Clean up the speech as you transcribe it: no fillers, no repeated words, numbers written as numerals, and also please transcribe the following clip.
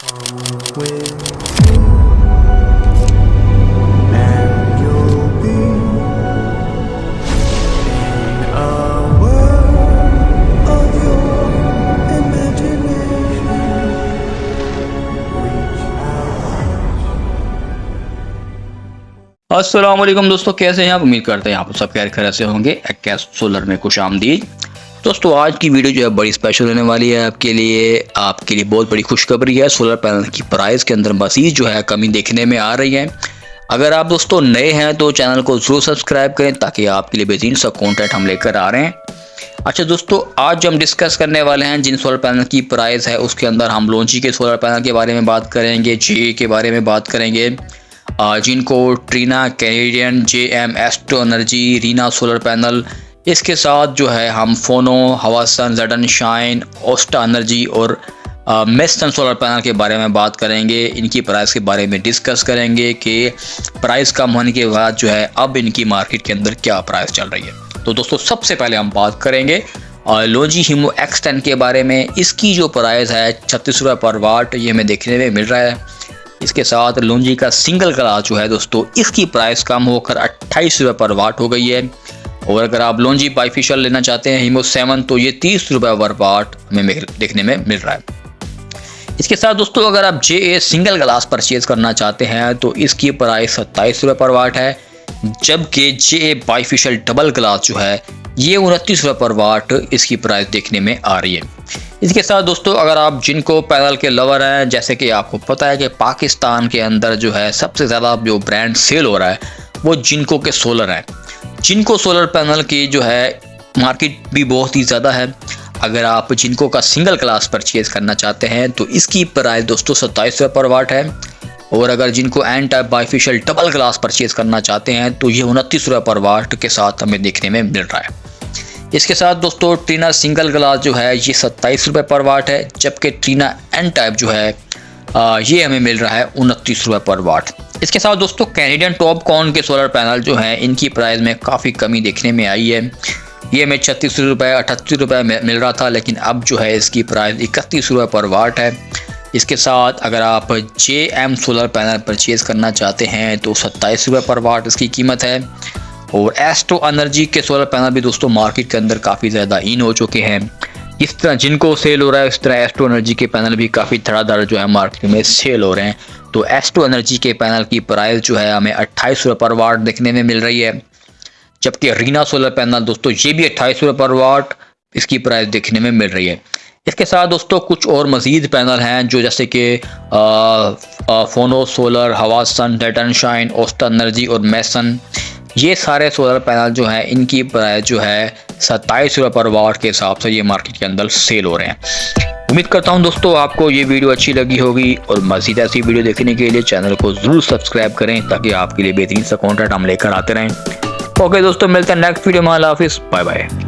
with me, and you'll be in a world of your imagination. Reach out. अस्सलाम वालेकुम दोस्तों, कैसे हैं आप? उम्मीद करते हैं आप सब खैर से होंगे। एक्कास सोलर में खुश आमदीद। दोस्तों आज की वीडियो जो है बड़ी स्पेशल होने वाली है आपके लिए बहुत बड़ी खुशखबरी है। सोलर पैनल की प्राइस के अंदर मज़ीद जो है कमी देखने में आ रही है। अगर आप दोस्तों नए हैं तो चैनल को ज़रूर सब्सक्राइब करें ताकि आपके लिए बेहतरीन सा कॉन्टेंट हम लेकर आ रहे हैं। अच्छा दोस्तों, आज जो हम डिस्कस करने वाले हैं जिन सोलर पैनल की प्राइस है उसके अंदर हम लॉन्ची के सोलर पैनल के बारे में बात करेंगे, जे के बारे में बात करेंगे, जिनको Trina, Canadian, JM, astro energy, Reena solar panel, इसके साथ जो है हम फोनो, हवासन, ज़ेडन शाइन, ओस्टा एनर्जी और मेसन सोलर पैनल के बारे में बात करेंगे। इनकी प्राइस के बारे में डिस्कस करेंगे कि प्राइस कम होने के बाद जो है अब इनकी मार्केट के अंदर क्या प्राइस चल रही है। तो दोस्तों सबसे पहले हम बात करेंगे लोजी हीमो X10 के बारे में। इसकी जो प्राइस है 36 रुपये पर वाट ये हमें देखने में मिल रहा है। इसके साथ लोंजी का सिंगल क्लास जो है दोस्तों इसकी प्राइस कम होकर 28 रुपये पर वाट हो गई है। और अगर आप लोंजी बाइफिशियल लेना चाहते हैं हीमो 7 तो ये 30 रुपये पर वाट हमें देखने में मिल रहा है। इसके साथ दोस्तों अगर आप JA सिंगल ग्लास परचेज करना चाहते हैं तो इसकी प्राइस 27 रुपये पर वाट है, जबकि JA बाइफिशियल डबल ग्लास जो है ये 29 रुपये पर वाट इसकी प्राइस देखने में आ रही है। इसके साथ दोस्तों अगर आप जिनको पैनल के लवर हैं, जैसे कि आपको पता है कि पाकिस्तान के अंदर जो है सबसे ज़्यादा जो ब्रांड सेल हो रहा है वो जिनको के सोलर है। जिनको सोलर पैनल की जो है मार्केट भी बहुत ही ज़्यादा है। अगर आप जिनको का सिंगल क्लास परचेज करना चाहते हैं तो इसकी प्राइस दोस्तों 27 रुपये पर वाट है। और अगर जिनको N type bifacial double glass purchase करना चाहते हैं तो ये 29 रुपये पर वाट के साथ हमें देखने में मिल रहा है। इसके साथ दोस्तों ट्रीना सिंगल ग्लास जो है ये 27 रुपये पर वाट है, जबकि ट्रीना एन टाइप जो है ये हमें मिल रहा है 29 रुपये पर वाट। इसके साथ दोस्तों कैनेडियन टॉप कॉन के सोलर पैनल जो हैं इनकी प्राइस में काफ़ी कमी देखने में आई है। ये हमें 36 रुपये 38 रुपये मिल रहा था, लेकिन अब जो है इसकी प्राइस 31 रुपये पर वाट है। इसके साथ अगर आप JM सोलर पैनल परचेज़ करना चाहते हैं तो 27 रुपये पर वाट इसकी कीमत है। और एस्ट्रो एनर्जी के सोलर पैनल भी दोस्तों मार्केट के अंदर काफ़ी ज़्यादा इन हो चुके हैं। इस तरह जिनको सेल हो रहा है इस तरह एस्ट्रो एनर्जी के पैनल भी काफ़ी धड़ाधड़ जो है मार्केट में सेल हो रहे हैं। तो एस्ट्रो एनर्जी के पैनल की प्राइस जो है हमें 28 रुपये पर वाट देखने में मिल रही है, जबकि रीना सोलर पैनल दोस्तों ये भी 28 रुपये पर वाट इसकी प्राइस देखने में मिल रही है। इसके साथ दोस्तों कुछ और मज़ीद पैनल हैं जो जैसे कि फोनो सोलर, हवासन, ज़ेडन शाइन, ओस्टा एनर्जी और मेसन, ये सारे सोलर पैनल जो हैं इनकी प्राइस जो है 27 रुपये पर वाट के हिसाब से ये मार्केट के अंदर सेल हो रहे हैं। उम्मीद करता हूं दोस्तों आपको ये वीडियो अच्छी लगी होगी और मज़ीद ऐसी वीडियो देखने के लिए चैनल को ज़रूर सब्सक्राइब करें ताकि आपके लिए बेहतरीन सा कॉन्टेंट हम लेकर आते रहें। ओके दोस्तों, मिलते हैं नेक्स्ट वीडियो में। अल्लाह हाफिज़, बाय बाय।